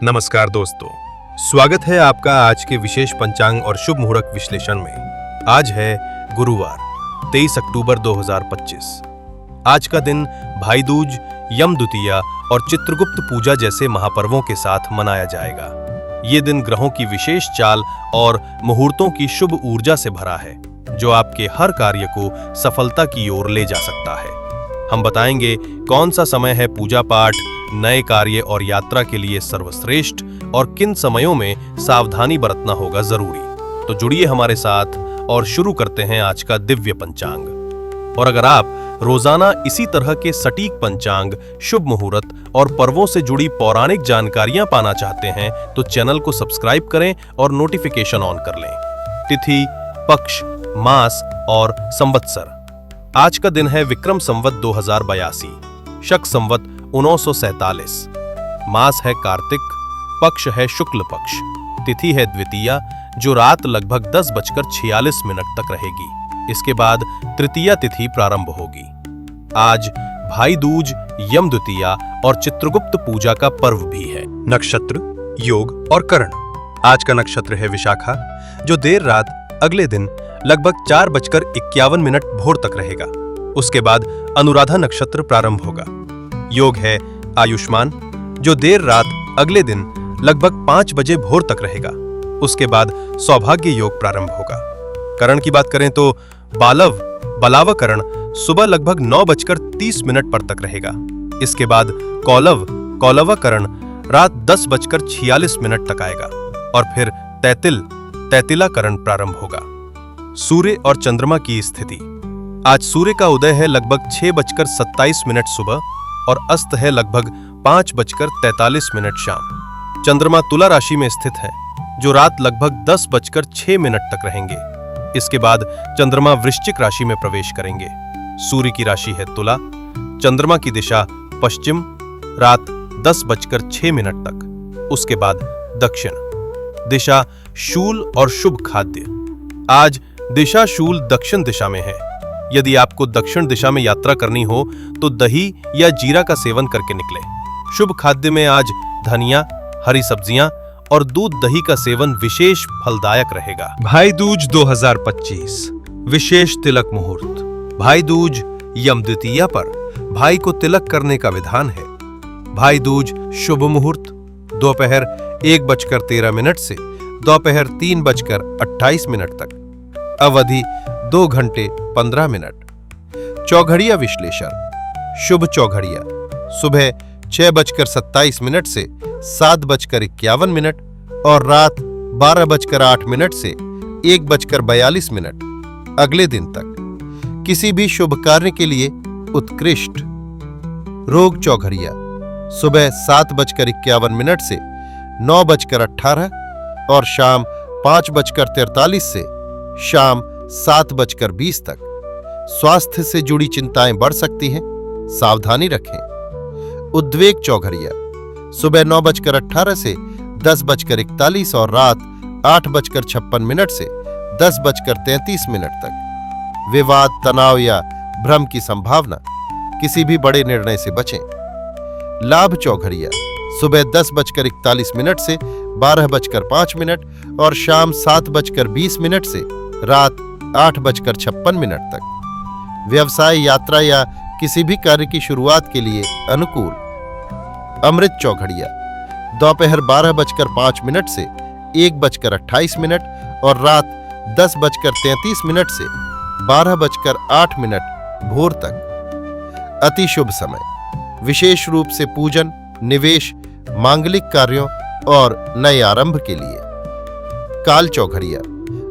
नमस्कार दोस्तों, स्वागत है आपका आज के विशेष पंचांग और शुभ मुहूर्त विश्लेषण में। आज है गुरुवार 23 अक्टूबर 2025। आज का दिन भाई दूज, यम द्वितीया और चित्रगुप्त पूजा जैसे महापर्वों के साथ मनाया जाएगा। ये दिन ग्रहों की विशेष चाल और मुहूर्तों की शुभ ऊर्जा से भरा है, जो आपके हर कार्य को सफलता की ओर ले जा सकता है। हम बताएंगे कौन सा समय है पूजा पाठ, नए कार्य और यात्रा के लिए सर्वश्रेष्ठ और किन समयों में सावधानी बरतना होगा जरूरी। तो जुड़िए हमारे साथ और शुरू करते हैं आज का दिव्य पंचांग। और अगर आप रोजाना इसी तरह के सटीक पंचांग, शुभ मुहूर्त और पर्वों से जुड़ी पौराणिक जानकारियां पाना चाहते हैं तो चैनल को सब्सक्राइब करें और नोटिफिकेशन ऑन कर लें। तिथि, पक्ष, मास और संवत्सर। आज का दिन है विक्रम संवत 2082, शक संवत 1947। मास है कार्तिक, पक्ष है शुक्ल पक्ष, तिथि है द्वितीया जो रात लगभग 10:46 तक रहेगी। इसके बाद तृतीया तिथि प्रारंभ होगी। आज भाई दूज, यम द्वितीया और चित्रगुप्त पूजा का पर्व भी है। नक्षत्र, योग और करण। आज का नक्षत्र है विशाखा, जो देर रात अगले दिन लगभग 4:51 भोर तक रहेगा। उसके बाद अनुराधा नक्षत्र प्रारंभ होगा। योग है आयुष्मान, जो देर रात अगले दिन लगभग 5 बजे भोर तक रहेगा। उसके बाद सौभाग्य योग प्रारंभ होगा। करण की बात करें तो बलाव करण सुबह लगभग 9:30 पर तक रहेगा। इसके बाद कौलव करण रात 10:46 तक आएगा और फिर तैतिला करण प्रारंभ होगा। सूर्य और चंद्रमा की स्थिति। आज सूर्य का उदय है लगभग 6:27 सुबह और अस्त है लगभग 5:43 शाम। चंद्रमा तुला राशि में स्थित है, जो रात लगभग 10:06 तक रहेंगे। इसके बाद चंद्रमा वृश्चिक राशि में प्रवेश करेंगे। सूर्य की राशि है तुला, चंद्रमा की दिशा पश्चिम, रात 10:06 तक। उसके बाद दक्षिण, दिशा शूल और शुभ खाद्य। आज दिशा शूल दक्षिण दिशा में है। यदि आपको दक्षिण दिशा में यात्रा करनी हो तो दही या जीरा का सेवन करके निकले। शुभ खाद्य में आज धनिया, हरी सब्जियां और दूध दही का सेवन विशेष फलदायक रहेगा। भाई दूज 2025, विशेष तिलक मुहूर्त। भाई दूज यम द्वितीया पर भाई को तिलक करने का विधान है। भाई दूज शुभ मुहूर्त दोपहर 1:13 से दोपहर 3:28 तक। अवधि 2 घंटे 15 मिनट। चौघड़िया विश्लेषण। शुभ चौघड़िया सुबह 6:27 से 7:51 और रात 12:08 से 1:42 अगले दिन तक। किसी भी शुभ कार्य के लिए उत्कृष्ट। रोग चौघड़िया सुबह 7:51 से 9:18 और शाम 5:43 से शाम 7:20 तक। स्वास्थ्य से जुड़ी चिंताएं बढ़ सकती हैं, सावधानी रखें। उद्वेग चौघड़िया सुबह 9:18 से 10:41 और रात 8:56 से 10:33 तक। विवाद, तनाव या भ्रम की संभावना, किसी भी बड़े निर्णय से बचें। लाभ चौघड़िया सुबह 10:41 से 12:05 और शाम 7:20 से रात 8:56 तक। व्यवसाय, यात्रा या किसी भी कार्य की शुरुआत के लिए अनुकूल। अमृत चौघड़िया दोपहर 12:05 से 1:28 और रात 10:33 से 12:08 भोर तक। अति शुभ समय, विशेष रूप से पूजन, निवेश, मांगलिक कार्यों और नए आरंभ के लिए। काल चौघड़िया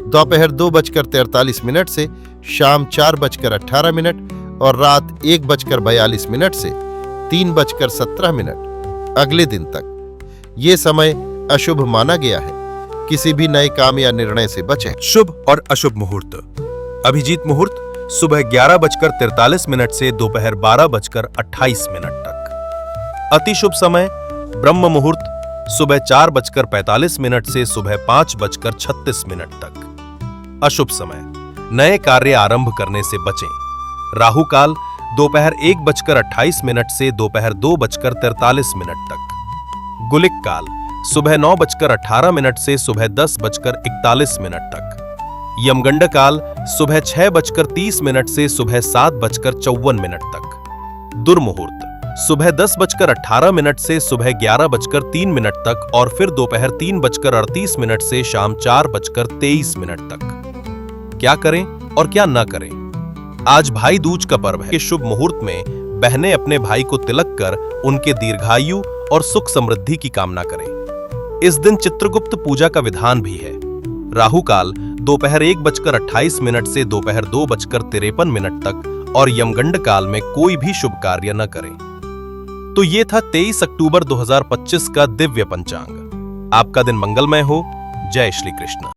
दोपहर 2:43 से शाम 4:18 और रात 1:42 से 3:17 अगले दिन तक। ये समय अशुभ माना गया है, किसी भी नए काम या निर्णय से बचें। शुभ और अशुभ मुहूर्त। अभिजीत मुहूर्त सुबह 11:43 से दोपहर 12:28 तक। अति शुभ समय ब्रह्म मुहूर्त सुबह 4:45 से सुबह 5:36 तक। अशुभ समय नए कार्य आरंभ करने से बचें। राहु काल दोपहर 1:28 से दोपहर 2:43 तक। गुलिक काल सुबह 9:18 से सुबह 10:41 तक। यमगंड काल सुबह 6:30 से सुबह 7:54 तक। दुर्मुहूर्त सुबह 10:18 से सुबह 11:03 तक और फिर दोपहर 3:38 से शाम 4:23 तक। क्या करें और क्या न करें? आज भाई दूज का पर्व है। शुभ मुहूर्त में बहनें अपने भाई को तिलक कर उनके दीर्घायु और सुख समृद्धि की कामना करें। इस दिन चित्रगुप्त पूजा का विधान भी है। राहु काल दोपहर 1:28 से दोपहर 2:53 तक और यमगंड काल में कोई भी शुभ कार्य न करें। तो ये था 23 अक्टूबर 2025 का दिव्य पंचांग। आपका दिन मंगलमय हो। जय श्री कृष्ण।